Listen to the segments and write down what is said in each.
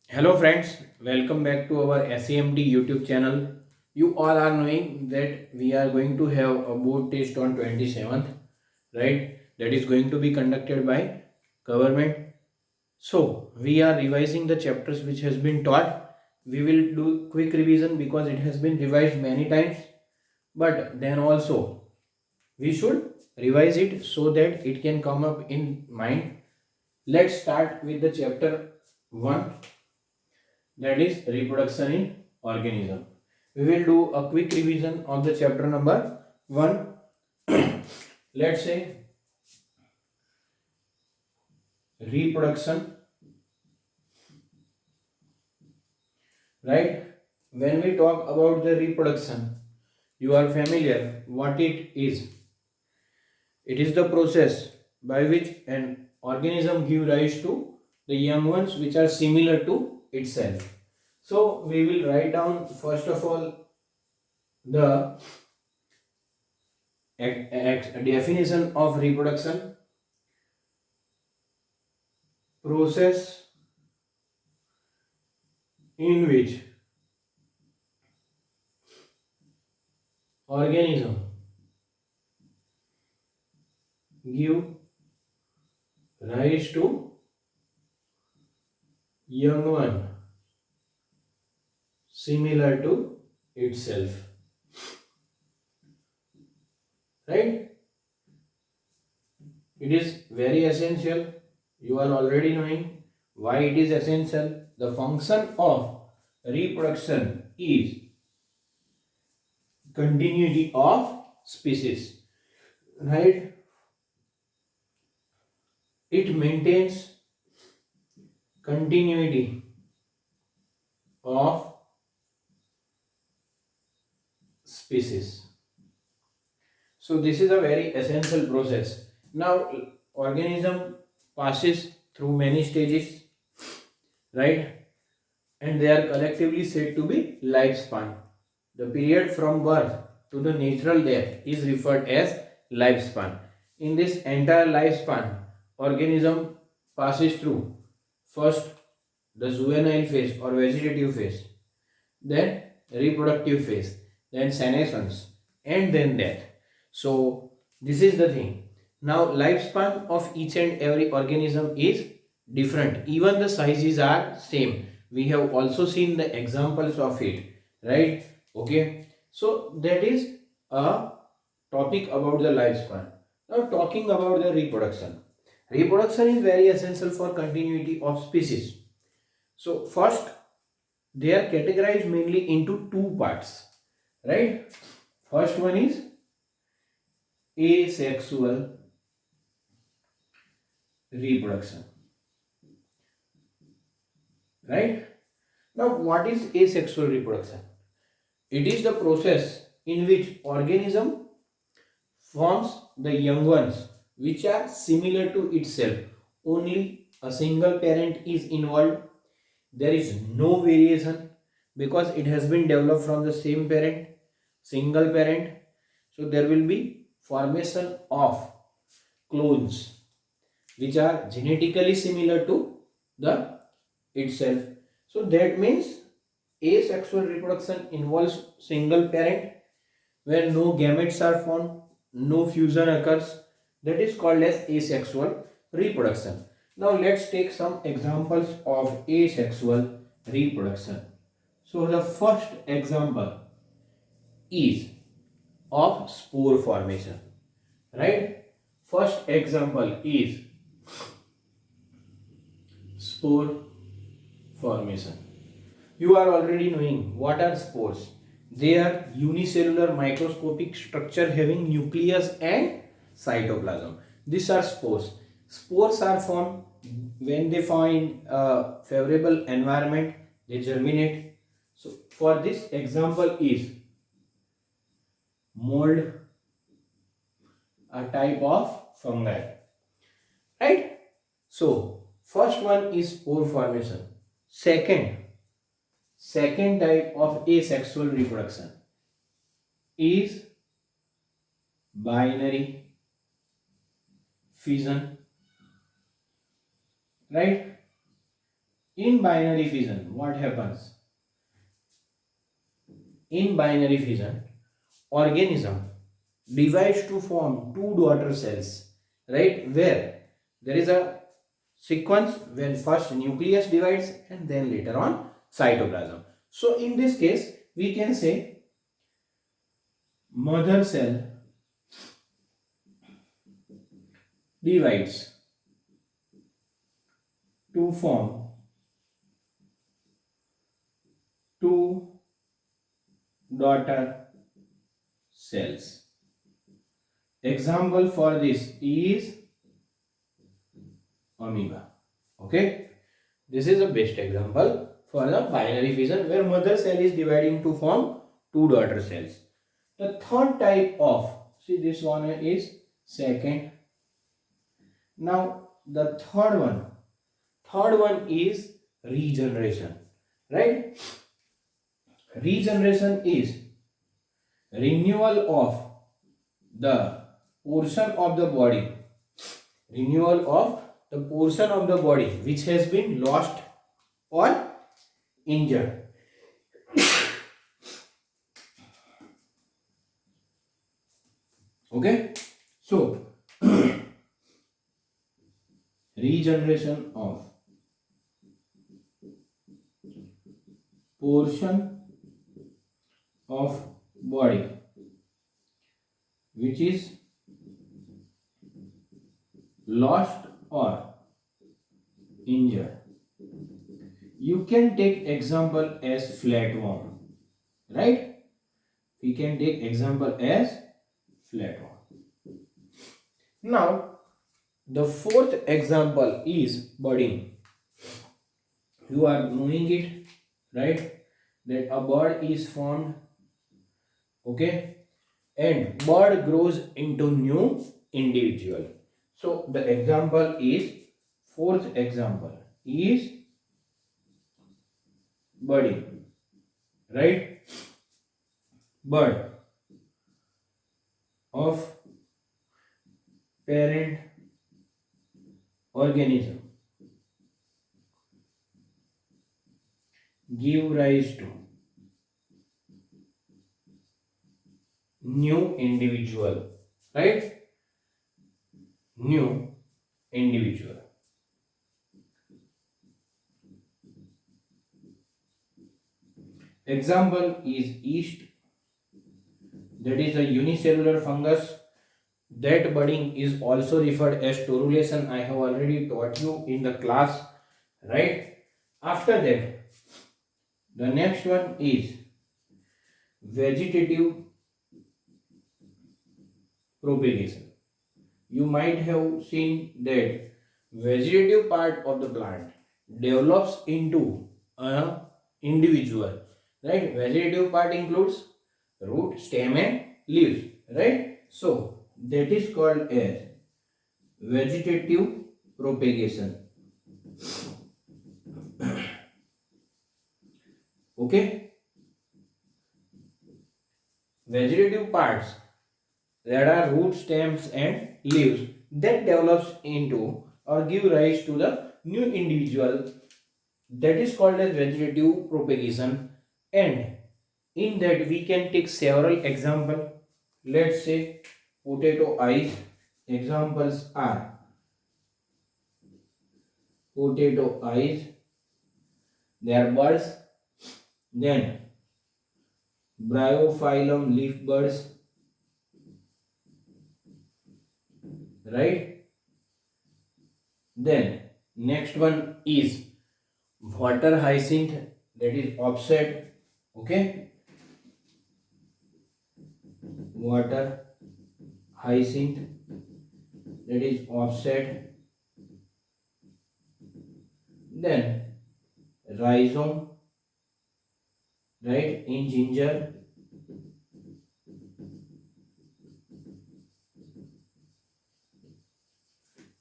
Hello friends, welcome back to our SEMT YouTube channel. You all are knowing that we are going to have a board test on 27th, right? That is going to be conducted by government. So we are revising the chapters which has been taught. We will do quick revision because it has been revised many times. But then also we should revise it so that it can come up in mind. Let's start with the chapter 1, that is reproduction in organism. We will do a quick revision of the chapter number 1. Let's say reproduction, right? When we talk about the reproduction, you are familiar what it is. It is the process by which an organism gives rise to the young ones which are similar to itself. So we will write down first of all the definition of reproduction: process in which organism give rise to young one similar to itself, right? It is very essential. You are already knowing why it is essential. The function of reproduction is continuity of species, right? It maintains continuity of species. So this is a very essential process. Now organism passes through many stages, right? And they are collectively said to be lifespan. The period from birth to the natural death is referred as lifespan. In this entire lifespan, organism passes through first the juvenile phase or vegetative phase, then reproductive phase, then senescence, and then death. So this is the thing. Now lifespan of each and every organism is different. Even the sizes are same. We have also seen the examples of it, right? Okay. So that is a topic about the lifespan. Now talking about the reproduction. Reproduction is very essential for continuity of species. So first, they are categorized mainly into two parts, right? First one is asexual reproduction, right? Now what is asexual reproduction? It is the process in which organism forms the young ones which are similar to itself. Only a single parent is involved. There is no variation because it has been developed from the same parent, single parent. So there will be formation of clones which are genetically similar to the itself. So that means asexual reproduction involves single parent where no gametes are formed, no fusion occurs. That is called as asexual reproduction. Now let's take some examples of asexual reproduction. So the first example is of spore formation, right? First example is spore formation. You are already knowing what are spores. They are unicellular microscopic structure having nucleus and cytoplasm. These are spores. Spores are formed when they find a favorable environment, they germinate. So for this example is mold, a type of fungi, right? So first one is spore formation. Second type of asexual reproduction is binary fission, right? In binary fission, what happens? In binary fission, organism divides to form two daughter cells, right? Where there is a sequence when first nucleus divides and then later on cytoplasm. So in this case, we can say mother cell divides to form two daughter cells. Example for this is amoeba. Okay, this is the best example for the binary fission where mother cell is dividing to form two daughter cells. The third type of, see this one is second. Now the third one is regeneration, right? Regeneration is renewal of the portion of the body, which has been lost or injured. Okay, so regeneration of portion of body which is lost or injured. You can take example as flatworm, right? We can take example as flatworm. Now the fourth example is budding. You are knowing it, right? That a bud is formed, okay, and bud grows into new individual. So the example is, fourth example is budding, right? Bud of parent organism give rise to new individual, right? New individual. Example is yeast, that is a unicellular fungus. That budding is also referred as torulation. I have already taught you in the class, right? After that, the next one is vegetative propagation. You might have seen that vegetative part of the plant develops into an individual, right? Vegetative part includes root, stem and leaves, right? So that is called as vegetative propagation. Okay, vegetative parts, that are root, stems and leaves, that develops into or give rise to the new individual, that is called as vegetative propagation. And in that we can take several examples. Let's say potato eyes. Examples are potato eyes, they are birds. Then bryophyllum leaf birds, right? Then next one is water hyacinth, that is offset, okay? Water hyacinth, that is offset. Then rhizome, right, in ginger.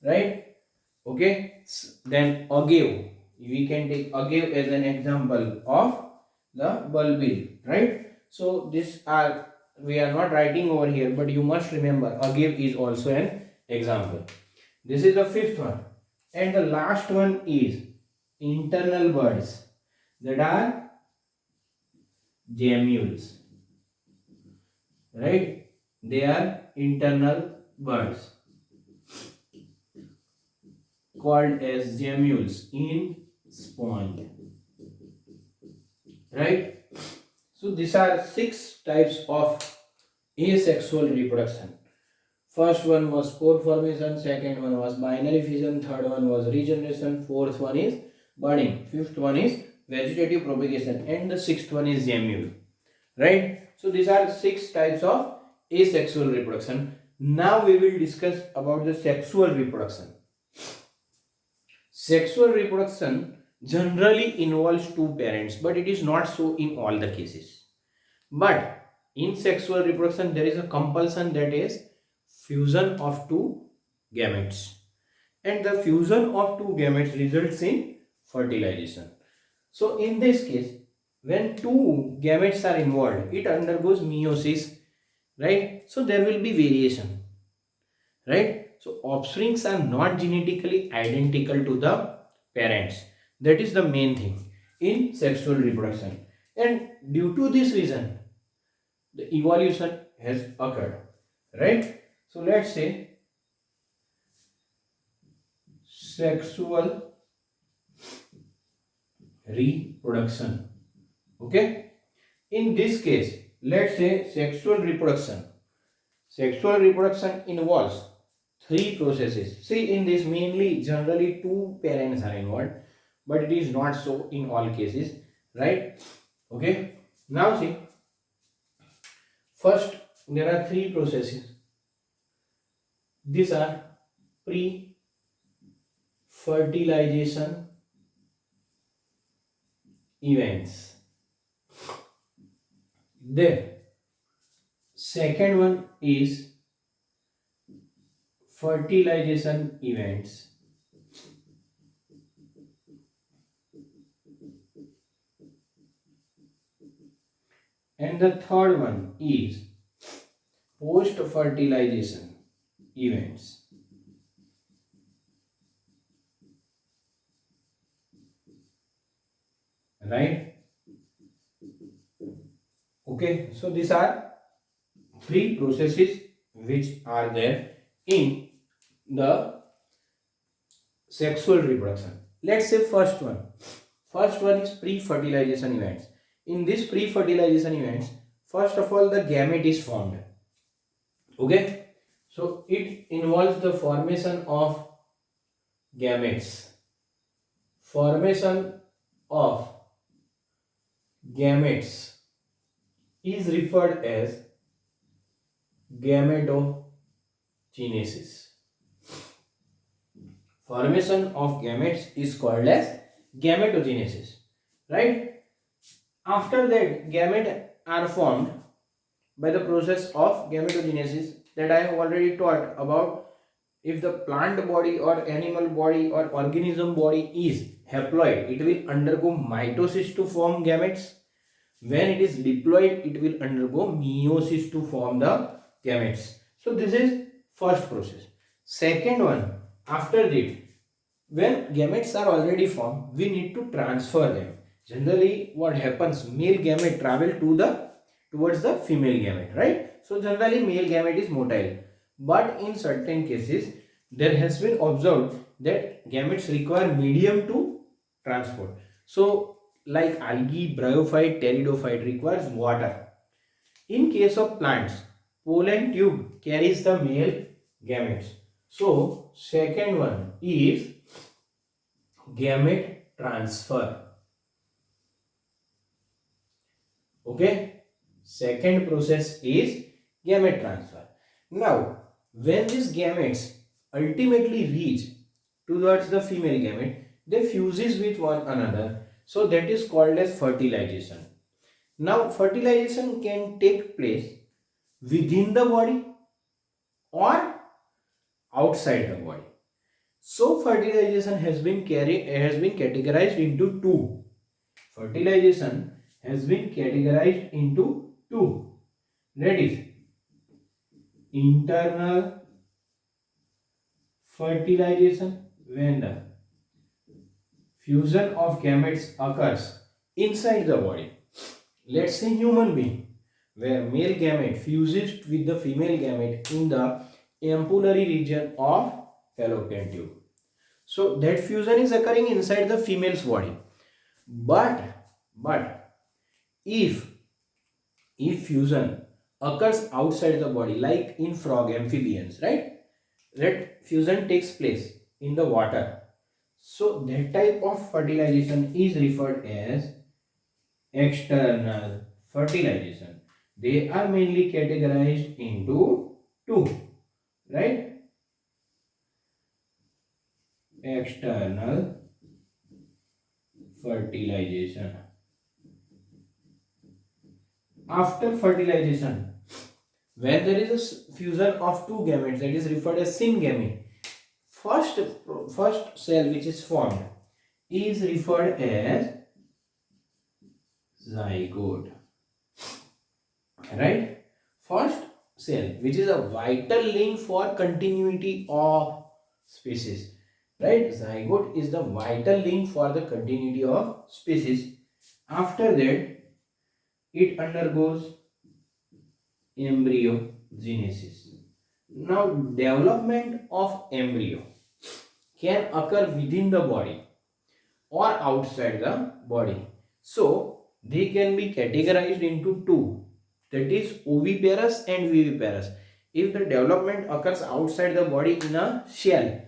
Right, okay. Then agave, we can take agave as an example of the bulbil, right? So this are, we are not writing over here, but you must remember agave is also an example. This is the fifth one, and the last one is internal buds that are gemmules, right? They are internal buds called as gemmules in sponge, right? So these are 6 types of asexual reproduction. First one was spore formation, second one was binary fission, third one was regeneration, fourth one is budding, fifth one is vegetative propagation, and the sixth one is gemmule, right? So these are 6 types of asexual reproduction. Now we will discuss about the sexual reproduction. Sexual reproduction generally involves 2 parents, but it is not so in all the cases. But in sexual reproduction, there is a compulsion, that is fusion of 2 gametes. And the fusion of 2 gametes results in fertilization. So in this case, when 2 gametes are involved, it undergoes meiosis, right? So there will be variation, right? So offsprings are not genetically identical to the parents. That is the main thing in sexual reproduction. And due to this reason, the evolution has occurred, right? So let's say sexual reproduction. Okay, in this case, let's say sexual reproduction involves 3 processes. See, in this mainly generally 2 parents are involved, but it is not so in all cases, right? Okay, now see, first there are 3 processes. These are pre fertilization events. Then second one is fertilization events, and the third one is post fertilization events, right? Okay, so these are 3 processes which are there in the sexual reproduction. Let's say first one is pre-fertilization events. In this pre-fertilization events, first of all the gamete is formed. Okay, so it involves the formation of gametes. Formation of gametes is referred as gametogenesis. Formation of gametes is called as gametogenesis, right? After that, gametes are formed by the process of gametogenesis that I have already taught about. If the plant body or animal body or organism body is haploid, it will undergo mitosis to form gametes. When it is diploid, it will undergo meiosis to form the gametes. So this is first process. Second one, after that, when gametes are already formed, we need to transfer them. Generally, what happens? Male gamete travel towards the female gamete, right? So generally, male gamete is motile. But in certain cases, there has been observed that gametes require medium to transport. So, like algae, bryophyte, pteridophyte requires water. In case of plants, pollen tube carries the male gametes. So, second one is gamete transfer. Okay, second process is gamete transfer. Now, when these gametes ultimately reach towards the female gamete, they fuses with one another. So that is called as fertilization. Now, fertilization can take place within the body or outside the body. So fertilization has been categorized into 2. Fertilization has been categorized into 2. That is internal fertilization, when the fusion of gametes occurs inside the body. Let's say human being, where male gamete fuses with the female gamete in the ampullary region of fallopian tube. So that fusion is occurring inside the female's body. But if fusion occurs outside the body, like in frog, amphibians, right? That fusion takes place in the water. So that type of fertilization is referred as external fertilization. They are mainly categorized into two, right? External fertilization. After fertilization, when there is a fusion of two gametes, that is referred as syngamy. First cell which is formed is referred as zygote, right? First cell, which is a vital link for continuity of species, right? Zygote is the vital link for the continuity of species. After that, it undergoes embryogenesis. Now, development of embryo can occur within the body or outside the body. So, they can be categorized into two, that is oviparous and viviparous. If the development occurs outside the body in a shell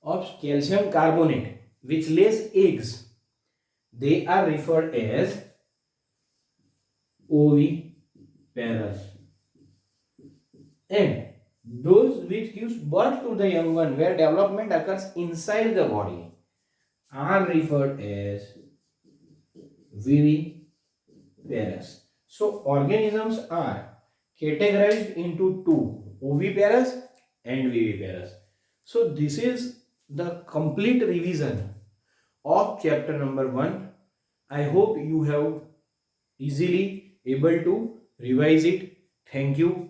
of calcium carbonate which lays eggs, they are referred as oviparous. And those which gives birth to the young one, where development occurs inside the body, are referred as viviparous. So organisms are categorized into two, oviparous and viviparous. So this is the complete revision of chapter number 1. I hope you have easily able to revise it. Thank you.